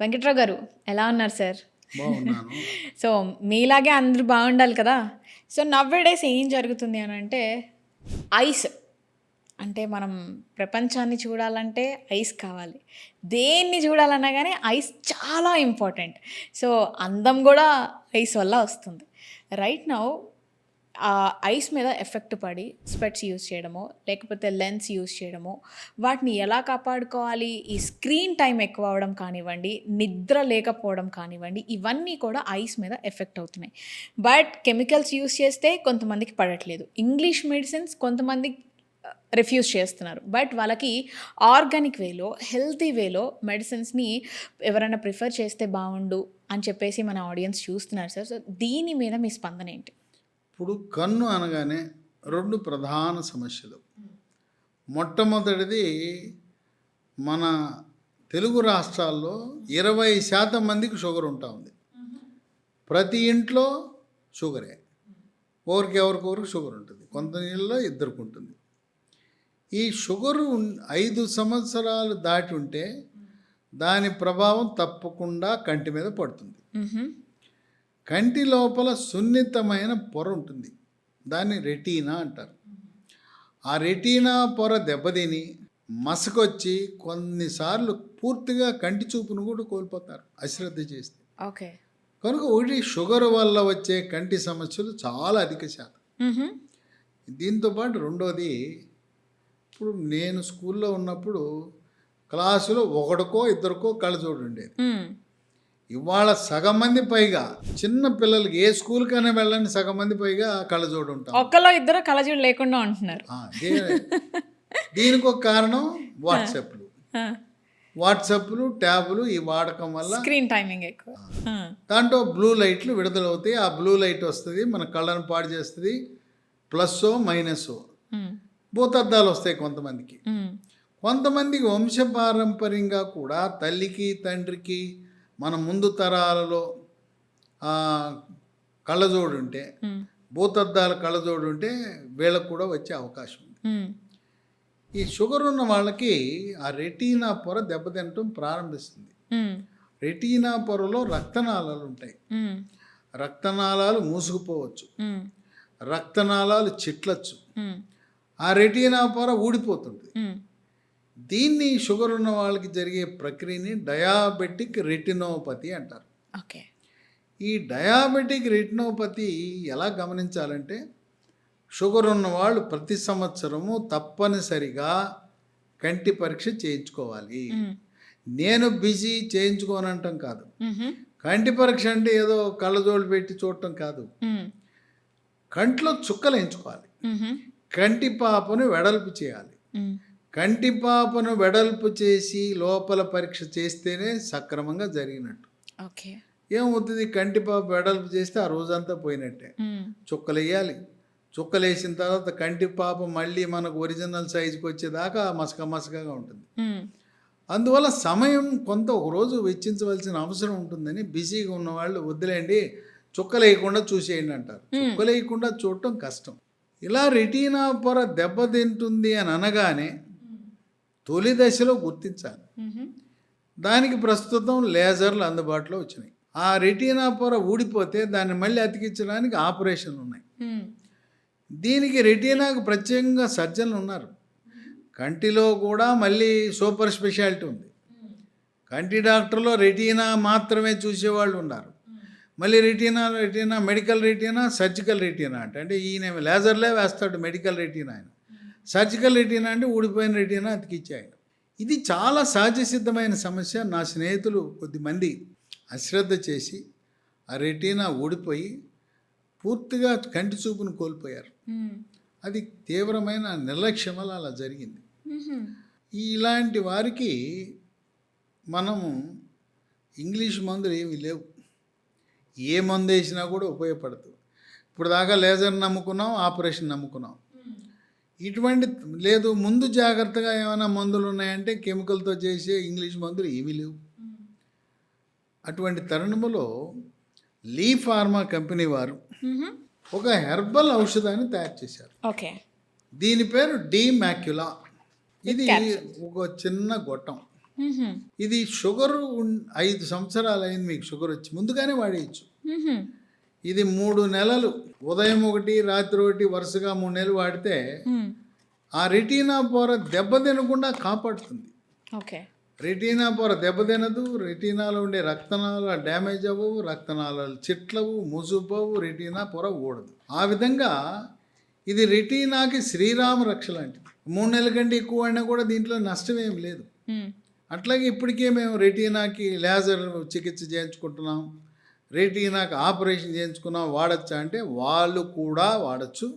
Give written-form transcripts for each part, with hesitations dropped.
వెంకట్రావు గారు ఎలా ఉన్నారు సార్? బాగున్నాను. సో మీలాగే అందరూ బాగుండాలి కదా. సో నవ్వేడేస్ ఏం జరుగుతుంది అని అంటే ఐస్ అంటే మనం ప్రపంచాన్ని చూడాలంటే ఐస్ కావాలి, దేన్ని చూడాలన్నా కానీ ఐస్ చాలా ఇంపార్టెంట్. సో అందం కూడా ఐస్ వల్ల వస్తుంది. రైట్ నౌ ఆ ఐస్ మీద ఎఫెక్ట్ పడి స్పెట్స్ యూస్ చేయడమో లేకపోతే లెన్స్ యూస్ చేయడమో, వాటిని ఎలా కాపాడుకోవాలి, ఈ స్క్రీన్ టైం ఎక్కువ అవడం కానివ్వండి, నిద్ర లేకపోవడం కానివ్వండి, ఇవన్నీ కూడా ఐస్ మీద ఎఫెక్ట్ అవుతున్నాయి. బట్ కెమికల్స్ యూస్ చేస్తే కొంతమందికి పడట్లేదు, ఇంగ్లీష్ మెడిసిన్స్ కొంతమంది రిఫ్యూజ్ చేస్తున్నారు. బట్ వాళ్ళకి ఆర్గానిక్ వేలో హెల్తీ వేలో మెడిసిన్స్ని ఎవరైనా ప్రిఫర్ చేస్తే బాగుండు అని చెప్పేసి మన ఆడియన్స్ చూస్తున్నారు సార్. సో దీని మీద మీ స్పందన ఏంటి? ఇప్పుడు కన్ను అనగానే రెండు ప్రధాన సమస్యలు. మొట్టమొదటిది, మన తెలుగు రాష్ట్రాల్లో 20% మందికి షుగర్ ఉంటా ఉంది. ప్రతి ఇంట్లో షుగరే, ఎవరికొరకు షుగర్ ఉంటుంది, కొంత నీళ్ళలో ఇద్దరికి ఉంటుంది. ఈ షుగరు 5 సంవత్సరాలు దాటి ఉంటే దాని ప్రభావం తప్పకుండా కంటి మీద పడుతుంది. కంటి లోపల సున్నితమైన పొర ఉంటుంది, దాన్ని రెటీనా అంటారు. ఆ రెటీనా పొర దెబ్బతిని మసకొచ్చి కొన్నిసార్లు పూర్తిగా కంటి చూపును కూడా కోల్పోతారు అశ్రద్ధ చేస్తే. ఓకే. కనుక ఒకటి షుగర్ వల్ల వచ్చే కంటి సమస్యలు చాలా అధిక శాతం. దీంతోపాటు రెండోది, ఇప్పుడు నేను స్కూల్లో ఉన్నప్పుడు క్లాసులో ఒకడికో ఇద్దరికో కళ్ళజోడు ఉండేది. ఇవాళ సగం మంది పైగా చిన్న పిల్లలకి ఏ స్కూల్కైనా వెళ్ళండి, సగం మంది పైగా కళ్ళజోడు ఉంటాం. ఒక్కలో ఇద్దరు కళ్ళజోడు లేకుండా ఉంటున్నారు. దీనికి ఒక కారణం వాట్సాప్లు ట్యాబులు ఈ వాడకం వల్ల స్క్రీన్ టైమింగ్ ఎక్కువ. దాంట్లో బ్లూ లైట్లు విడుదలవుతాయి. ఆ బ్లూ లైట్ వస్తుంది, మన కళ్ళను పాడు చేస్తుంది. ప్లస్సో మైనస్సో భూతద్దాలు వస్తాయి కొంతమందికి. కొంతమందికి వంశపారంపర్యంగా కూడా తల్లికి తండ్రికి మన ముందు తరాలలో కళ్ళజోడు ఉంటే, భూతద్దాల కళ్ళజోడు ఉంటే వీళ్ళకు కూడా వచ్చే అవకాశం ఉంది. ఈ షుగర్ ఉన్న వాళ్ళకి ఆ రెటీనా పొర దెబ్బతినటం ప్రారంభిస్తుంది. రెటీనా పొరలో రక్తనాళాలు ఉంటాయి. రక్తనాళాలు మూసుకుపోవచ్చు, రక్తనాళాలు చిట్లచ్చు, ఆ రెటీనా పొర ఊడిపోతుంది. దీన్ని షుగర్ ఉన్న వాళ్ళకి జరిగే ప్రక్రియని డయాబెటిక్ రెటినోపతి అంటారు. ఓకే. ఈ డయాబెటిక్ రెటినోపతి ఎలా గమనించాలంటే, షుగర్ ఉన్న వాళ్ళు ప్రతి సంవత్సరము తప్పనిసరిగా కంటి పరీక్ష చేయించుకోవాలి. నేను బిజీ చేయించుకోనంటాం కాదు. కంటి పరీక్ష అంటే ఏదో కళ్ళజోళ్ళు పెట్టి చూడటం కాదు, కంట్లో చుక్కలు ఎంచుకోవాలి, కంటి పాపను వెడల్పు చేయాలి. కంటి పాపను వెడల్పు చేసి లోపల పరీక్ష చేస్తేనే సక్రమంగా జరిగినట్టు. ఓకే. ఏమవుతుంది, కంటి పాప వెడల్పు చేస్తే ఆ రోజంతా పోయినట్టే. చుక్కలు వేయాలి, చుక్కలు వేసిన తర్వాత కంటి పాప మళ్ళీ మనకు ఒరిజినల్ సైజుకి వచ్చేదాకా మసకగా ఉంటుంది. అందువల్ల సమయం కొంత ఒక రోజు వెచ్చించవలసిన అవసరం ఉంటుందని బిజీగా ఉన్న వాళ్ళు వద్దులేండి, చుక్కలు వేయకుండా చూసేయండి అంటారు. చుక్కలు వేయకుండా చూడటం కష్టం. ఇలా రెటీనా పొర దెబ్బతింటుంది అని అనగానే తొలి దశలో గుర్తించాలి. దానికి ప్రస్తుతం లేజర్లు అందుబాటులో వచ్చినాయి. ఆ రెటీనా పొర ఊడిపోతే దాన్ని మళ్ళీ అతికించడానికి ఆపరేషన్లు ఉన్నాయి. దీనికి రెటీనాకు ప్రత్యేకంగా సర్జన్లు ఉన్నారు. కంటిలో కూడా మళ్ళీ సూపర్ స్పెషాలిటీ ఉంది. కంటి డాక్టర్లో రెటీనా మాత్రమే చూసేవాళ్ళు ఉన్నారు. మళ్ళీ retina medical retina, surgical retina అంటే ఈయన లేజర్లే వేస్తాడు మెడికల్ రెటీనా, ఆయన సర్జికల్ రెటీనా అంటే ఊడిపోయిన రెటీనా అతికిచ్చాయి. ఇది చాలా సహజ సిద్ధమైన సమస్య. నా స్నేహితులు కొద్దిమంది అశ్రద్ధ చేసి ఆ రెటీనా ఊడిపోయి పూర్తిగా కంటి చూపును కోల్పోయారు. అది తీవ్రమైన నిర్లక్ష్యం వల్ల అలా జరిగింది. ఇలాంటి వారికి మనము ఇంగ్లీష్ మందులు ఏమీ లేవు, ఏ మందు వేసినా కూడా ఉపయోగపడదు. ఇప్పుడు దాకా లేజర్ నమ్ముకున్నాం, ఆపరేషన్ నమ్ముకున్నాం. ఇటువంటి లేదు, ముందు జాగ్రత్తగా ఏమైనా మందులు ఉన్నాయంటే కెమికల్తో చేసే ఇంగ్లీష్ మందులు ఏమీ లేవు. అటువంటి తరుణంలో లీ ఫార్మా కంపెనీ వారు ఒక హెర్బల్ ఔషధాన్ని తయారు చేశారు. ఓకే. దీని పేరు డి మ్యాక్యులా. ఇది ఒక చిన్న గొట్టం, ఇది షుగర్ 5 సంవత్సరాలు అయింది మీకు షుగర్ వచ్చి, ముందుగానే వాడేయచ్చు. ఇది 3 నెలలు, ఉదయం ఒకటి రాత్రి ఒకటి వరుసగా 3 నెలలు వాడితే ఆ రెటీనా పొర దెబ్బతినకుండా కాపాడుతుంది. ఓకే. రెటీనా పొర దెబ్బతినదు, రెటీనాలో ఉండే రక్తనాళాలు డ్యామేజ్ అవ్వవు, రక్తనాళాలు చిట్లవు, ముసుపోవు, రెటీనా పొర ఊడదు. ఆ విధంగా ఇది రెటీనాకి శ్రీరామ రక్ష లాంటిది. 3 నెలల కంటే ఎక్కువ వాడినా కూడా దీంట్లో నష్టం ఏం లేదు. అట్లాగే ఇప్పటికే మేము రెటీనాకి లేజర్ చికిత్స చేయించుకుంటున్నాం, రెటీనాకి ఆపరేషన్ చేయించుకున్నాం, వాడచ్చా అంటే వాళ్ళు కూడా వాడచ్చు.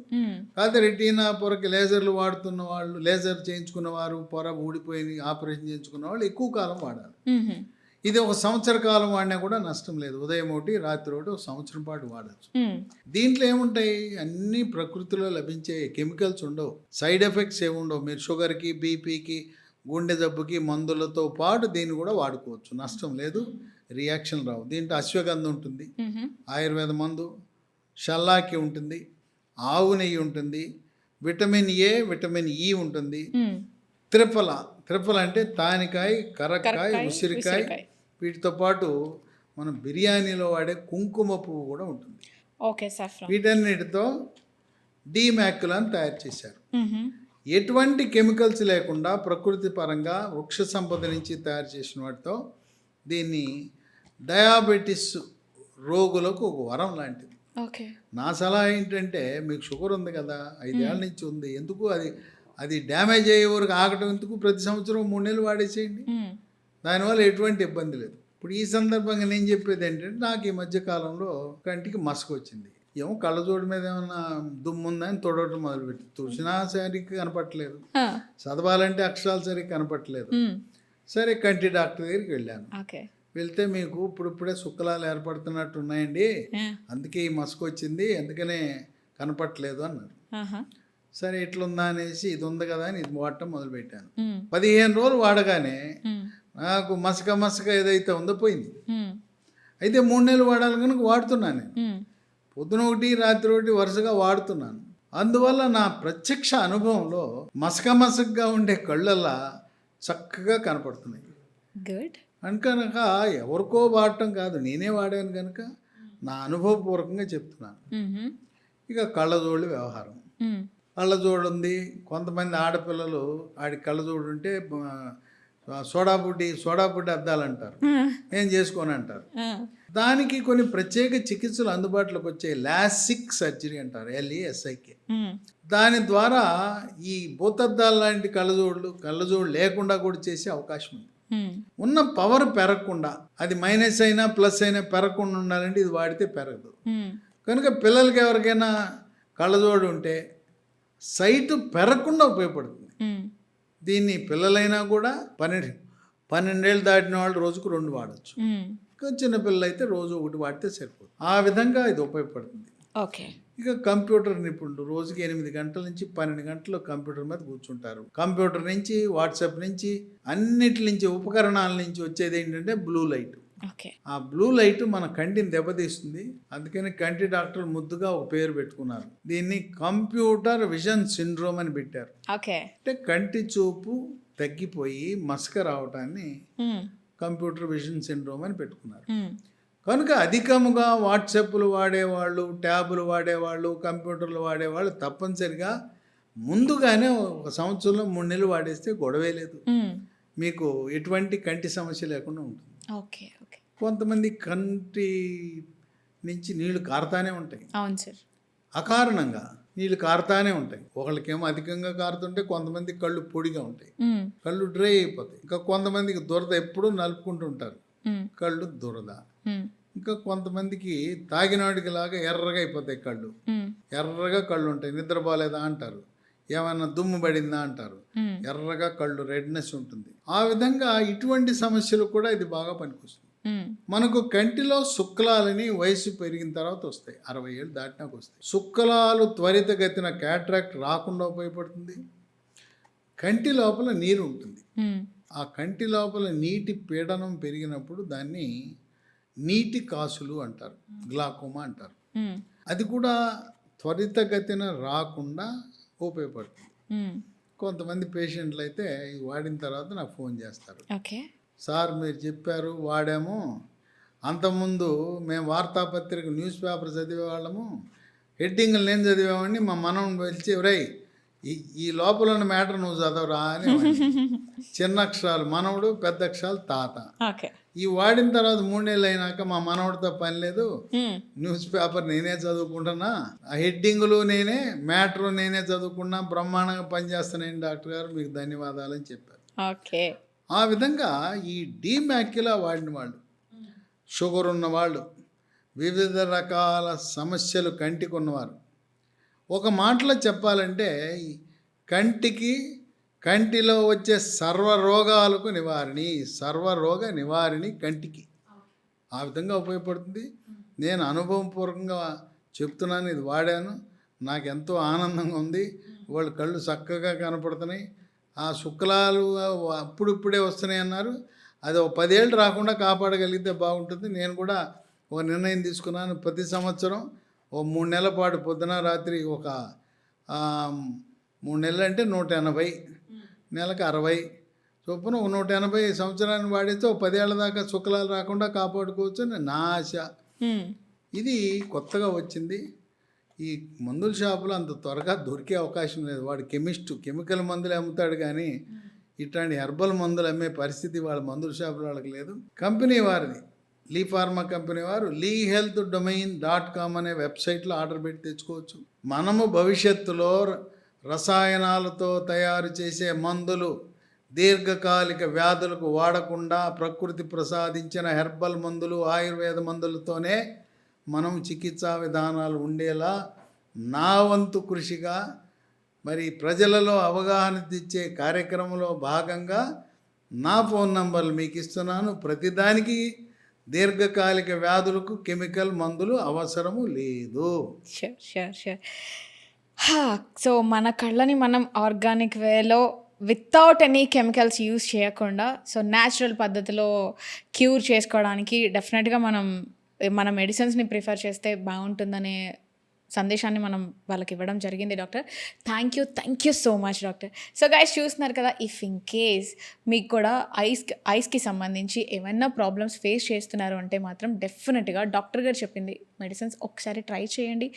కాకపోతే రెటీనా పొరకి లేజర్లు వాడుతున్న వాళ్ళు, లేజర్ చేయించుకున్న వారు, పొర ఊడిపోయి ఆపరేషన్ చేయించుకున్న వాళ్ళు ఎక్కువ కాలం వాడాలి. ఇది 1 సంవత్సర కాలం వాడినా కూడా నష్టం లేదు. ఉదయం ఒకటి రాత్రి ఒకటి 1 సంవత్సరం పాటు వాడచ్చు. దీంట్లో ఏముంటాయి, అన్ని ప్రకృతిలో లభించే కెమికల్స్ ఉండవు, సైడ్ ఎఫెక్ట్స్ ఏమి ఉండవు. మీరు షుగర్కి, బీపీకి, గుండె జబ్బుకి మందులతో పాటు దీన్ని కూడా వాడుకోవచ్చు, నష్టం లేదు, రియాక్షన్ రావు. దీంట్లో అశ్వగంధ ఉంటుంది, ఆయుర్వేద మందు, షల్లాకి ఉంటుంది, ఆవు నెయ్యి ఉంటుంది, విటమిన్ ఏ, విటమిన్ ఈ ఉంటుంది, త్రిఫల అంటే తానికాయ, కరక్కాయ, ఉసిరికాయ, వీటితో పాటు మనం బిర్యానీలో వాడే కుంకుమ పువ్వు కూడా ఉంటుంది. Okay sir. వీటన్నిటితో డీమ్యాక్యులాని తయారు చేశారు. ఎటువంటి కెమికల్స్ లేకుండా ప్రకృతి పరంగా వృక్ష సంపద నుంచి తయారు చేసిన వాటితో దీన్ని డయాబెటిస్ రోగులకు ఒక వరం లాంటిది. నా సలహా ఏంటంటే, మీకు షుగర్ ఉంది కదా, 5 ఏళ్ళ నుంచి ఉంది, ఎందుకు అది డ్యామేజ్ అయ్యే వరకు ఆగటం ఎందుకు, ప్రతి సంవత్సరం 3 నెలలు వాడేసేయండి, దానివల్ల ఎటువంటి ఇబ్బంది లేదు. ఇప్పుడు ఈ సందర్భంగా నేను చెప్పేది ఏంటంటే, నాకు ఈ మధ్యకాలంలో కంటికి మసక వచ్చింది. ఏమో కళ్ళజోడు మీద ఏమన్నా దుమ్ము ఉందని తొడవటం మొదలుపెట్టి, తుడిచినా సరిగ్గా కనపట్లేదు, చదవాలంటే అక్షరాలు సరిగ్గా కనపట్లేదు. సరే కంటి డాక్టర్ దగ్గరికి వెళ్ళాను. వెళ్తే, మీకు ఇప్పుడిప్పుడే శుక్లాలు ఏర్పడుతున్నట్టు ఉన్నాయండి, అందుకే ఈ మసక వచ్చింది, అందుకనే కనపట్లేదు అన్నారు. సరే ఎట్లుందా అనేసి, ఇది ఉంది కదా అని ఇది వాడటం మొదలుపెట్టాను. 15 రోజులు వాడగానే నాకు మసక ఏదైతే ఉందో పోయింది. అయితే 3 నెలలు వాడాలి కనుక వాడుతున్నాను నేను, పొద్దున ఒకటి రాత్రి ఒకటి వరుసగా వాడుతున్నాను. అందువల్ల నా ప్రత్యక్ష అనుభవంలో మసకగా ఉండే కళ్ళల్లా చక్కగా కనపడుతున్నాయి. గుడ్. కనుక ఎవరికో వాడటం కాదు, నేనే వాడాను కనుక నా అనుభవపూర్వకంగా చెప్తున్నాను. ఇక కళ్ళజోళ్ళు వ్యవహారం. కళ్ళజోడు ఉంది, కొంతమంది ఆడపిల్లలు ఆడి కళ్ళజోడు ఉంటే సోడాబుడ్డి అద్దాలంటారు, నేను చేసుకోని అంటారు. దానికి కొన్ని ప్రత్యేక చికిత్సలు అందుబాటులోకి వచ్చాయి. లాసిక్ సర్జరీ అంటారు, LASIK. దాని ద్వారా ఈ భూతద్దాలు లాంటి కళ్ళజోడు లేకుండా కూడా చేసే అవకాశం ఉంది. ఉన్న పవర్ పెరగకుండా, అది మైనస్ అయినా ప్లస్ అయినా పెరగకుండా ఉండాలంటే ఇది వాడితే పెరగదు. కనుక పిల్లలకి ఎవరికైనా కళ్ళజోడు ఉంటే సైట్ పెరగకుండా ఉపయోగపడుతుంది. దీన్ని పిల్లలైనా కూడా 12 ఏళ్ళు దాటిన వాళ్ళు రోజుకు 2 వాడచ్చు. చిన్న పిల్లలు అయితే రోజు 1 వాడితే సరిపోతుంది. ఆ విధంగా ఇది ఉపయోగపడుతుంది. ఇక కంప్యూటర్ నిపుణులు రోజుకి 8 గంటల నుంచి 12 గంటలు కంప్యూటర్ మీద కూర్చుంటారు. కంప్యూటర్ నుంచి, వాట్సాప్ నుంచి, అన్నిటి నుంచి, ఉపకరణాల నుంచి వచ్చేది ఏంటంటే బ్లూ లైట్. ఆ బ్లూ లైట్ మన కంటిని దెబ్బతీస్తుంది. అందుకని కంటి డాక్టర్లు ముద్దుగా ఒక పేరు పెట్టుకున్నారు, దీన్ని కంప్యూటర్ విజన్ సిండ్రోమ్ అని పెట్టారు. అంటే కంటి చూపు తగ్గిపోయి మసక రావటాన్ని కంప్యూటర్ విజన్ సిండ్రోమ్ అని పెట్టుకున్నారు. కనుక అధికముగా వాట్సాప్లు వాడేవాళ్ళు, ట్యాబులు వాడేవాళ్ళు, కంప్యూటర్లు వాడేవాళ్ళు తప్పనిసరిగా ముందుగానే 1 సంవత్సరంలో 3 నెలలు వాడేస్తే గొడవే లేదు, మీకు ఎటువంటి కంటి సమస్య లేకుండా ఉంటుంది. కొంతమంది కంటి నుంచి నీళ్లు కారుతానే ఉంటాయి. అవును సార్, అకారణంగా నీళ్ళు కారుతానే ఉంటాయి. ఒకళ్ళకేమో అధికంగా కారుతుంటే, కొంతమంది కళ్ళు పొడిగా ఉంటాయి, కళ్ళు డ్రై అయిపోతాయి. ఇంకా కొంతమందికి దురద, ఎప్పుడూ నలుపుకుంటూ ఉంటారు, కళ్ళు దురద. ఇంకా కొంతమందికి తాగినవాడికి లాగా ఎర్రగా అయిపోతాయి కళ్ళు, ఎర్రగా కళ్ళు ఉంటాయి. నిద్రపోలేదా అంటారు, ఏమన్నా దుమ్ము పడిందా అంటారు, ఎర్రగా కళ్ళు రెడ్నెస్ ఉంటుంది. ఆ విధంగా ఇటువంటి సమస్యలు కూడా ఇది బాగా పనికొస్తుంది. మనకు కంటిలో శుక్లాలని వయసు పెరిగిన తర్వాత వస్తాయి, 60 ఏళ్ళు దాటినాక వస్తాయి. శుక్లాలు త్వరితగతిన క్యాట్రాక్ట్ రాకుండా ఉపయోగపడుతుంది. కంటి లోపల నీరు ఉంటుంది, ఆ కంటి లోపల నీటి పీడనం పెరిగినప్పుడు దాన్ని నీటి కాసులు అంటారు, గ్లాకోమా అంటారు. అది కూడా త్వరితగతిన రాకుండా ఉపయోగపడుతుంది. కొంతమంది పేషెంట్లు అయితే ఇది వాడిన తర్వాత నాకు ఫోన్ చేస్తారు. ఓకే. సార్ మీరు చెప్పారు వాడాము, అంతకుముందు మేము వార్తాపత్రిక న్యూస్ పేపర్ చదివేవాళ్ళము, హెడ్డింగ్లు నేను చదివేవాడిని, మా మనం పిలిచి రై ఈ లోపల ఉన్న మ్యాటర్ నువ్వు చదవరా అని చిన్న అక్షరాలు మనవడు, పెద్ద అక్షరాలు తాత. ఓకే. ఈ వాడిన తర్వాత 3 నెలలు అయినాక మా మనవడితో పని లేదు, న్యూస్ పేపర్ నేనే చదువుకుంటున్నా, ఆ హెడ్డింగులు నేనే, మ్యాటర్ నేనే చదువుకున్నా, బ్రహ్మాండంగా పనిచేస్తున్నాను డాక్టర్ గారు, మీకు ధన్యవాదాలు అని చెప్పారు. ఓకే. ఆ విధంగా ఈ డీమ్యాక్యులా వాడిన వాళ్ళు, షుగర్ ఉన్నవాళ్ళు, వివిధ రకాల సమస్యలు కంటికి ఉన్నవారు, ఒక మాటలో చెప్పాలంటే ఈ కంటిలో వచ్చే సర్వరోగాలకు సర్వరోగ నివారణి కంటికి ఆ విధంగా ఉపయోగపడుతుంది. నేను అనుభవపూర్వకంగా చెప్తున్నాను, ఇది వాడాను, నాకు ఎంతో ఆనందంగా ఉంది. వాళ్ళ కళ్ళు చక్కగా కనపడుతున్నాయి, ఆ శుక్లాలు అప్పుడిప్పుడే వస్తున్నాయి అన్నారు. అది ఒక 10 ఏళ్ళు రాకుండా కాపాడగలిగితే బాగుంటుంది. నేను కూడా ఒక నిర్ణయం తీసుకున్నాను, ప్రతి సంవత్సరం ఓ 3 నెలల పాటు పొద్దున రాత్రి ఒక 3 నెలలు అంటే 180, నెలకు 60 చొప్పున 180 సంవత్సరాన్ని వాడితే ఒక 10 ఏళ్ళ దాకా శుక్లాలు రాకుండా కాపాడుకోవచ్చు అని నా ఆశ. ఇది కొత్తగా వచ్చింది. ఈ మందుల షాపులో అంత త్వరగా దొరికే అవకాశం లేదు. వాడు కెమికల్ మందులు అమ్ముతాడు, కానీ ఇట్లాంటి హెర్బల్ మందులు అమ్మే పరిస్థితి వాళ్ళ మందుల షాపుల వాళ్ళకి లేదు. కంపెనీ వారిది, లీ ఫార్మా కంపెనీ వారు lehealthdomain.com అనే వెబ్సైట్లో ఆర్డర్ పెట్టి తెచ్చుకోవచ్చు. మనము భవిష్యత్తులో రసాయనాలతో తయారు చేసే మందులు దీర్ఘకాలిక వ్యాధులకు వాడకుండా ప్రకృతి ప్రసాదించిన హెర్బల్ మందులు, ఆయుర్వేద మందులతోనే మనం చికిత్సా విధానాలు ఉండేలా నా వంతు కృషిగా మరి ప్రజలలో అవగాహన తెచ్చే కార్యక్రమంలో భాగంగా నా ఫోన్ నంబర్లు మీకు ఇస్తున్నాను. ప్రతిదానికి దీర్ఘకాలిక వ్యాధులకు కెమికల్ మందులు అవసరము లేదు. షూర్. సో మన కళ్ళని మనం ఆర్గానిక్ వేలో వితౌట్ ఎనీ కెమికల్స్ యూస్ చేయకుండా సో న్యాచురల్ పద్ధతిలో క్యూర్ చేసుకోవడానికి డెఫినెట్గా మన మెడిసిన్స్ని ప్రిఫర్ చేస్తే బాగుంటుందనే సందేశాన్ని మనం వాళ్ళకి ఇవ్వడం జరిగింది. Doctor thank you so much doctor. So guys చూస్తున్నారు కదా, ఇఫ్ ఇన్ కేస్ మీకు కూడా ఐస్కి సంబంధించి ఏమైనా ప్రాబ్లమ్స్ ఫేస్ చేస్తున్నారు అంటే మాత్రం డెఫినెట్గా డాక్టర్ గారు చెప్పింది మెడిసిన్స్ ఒకసారి ట్రై చేయండి.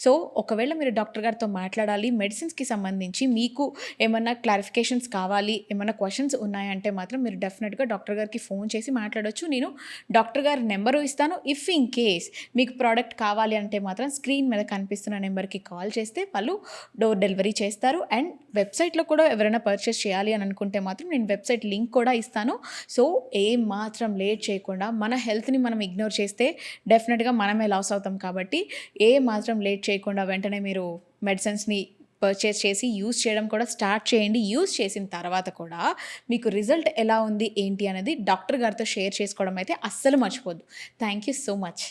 సో ఒకవేళ మీరు డాక్టర్ గారితో మాట్లాడాలి, మెడిసిన్స్కి సంబంధించి మీకు ఏమన్నా క్లారిఫికేషన్స్ కావాలి, ఏమైనా క్వశ్చన్స్ ఉన్నాయంటే మాత్రం మీరు డెఫినెట్గా డాక్టర్ గారికి ఫోన్ చేసి మాట్లాడవచ్చు. నేను డాక్టర్ గారి నెంబరు ఇస్తాను. ఇఫ్ ఇన్ కేస్ మీకు ప్రోడక్ట్ కావాలి అంటే మాత్రం స్క్రీన్ మీద కనిపిస్తున్న నెంబర్కి కాల్ చేస్తే వాళ్ళు డోర్ డెలివరీ చేస్తారు. అండ్ వెబ్సైట్లో కూడా ఎవరైనా పర్చేస్ చేయాలి అని అనుకుంటే మాత్రం నేను వెబ్సైట్ లింక్ కూడా ఇస్తాను. సో ఏం మాత్రం లేట్ చేయకుండా, మన హెల్త్ని మనం ఇగ్నోర్ చేస్తే డెఫినెట్గా మనమే లాస్ అవుతాం. కాబట్టి ఏ మాత్రం లేట్ చేయకుండా వెంటనే మీరు మెడిసిన్స్ని పర్చేస్ చేసి యూస్ చేయడం కూడా స్టార్ట్ చేయండి. యూస్ చేసిన తర్వాత కూడా మీకు రిజల్ట్ ఎలా ఉంది ఏంటి అనేది డాక్టర్ గారితో షేర్ చేసుకోవడం అయితే అస్సలు మర్చిపోద్దు. Thank you so much.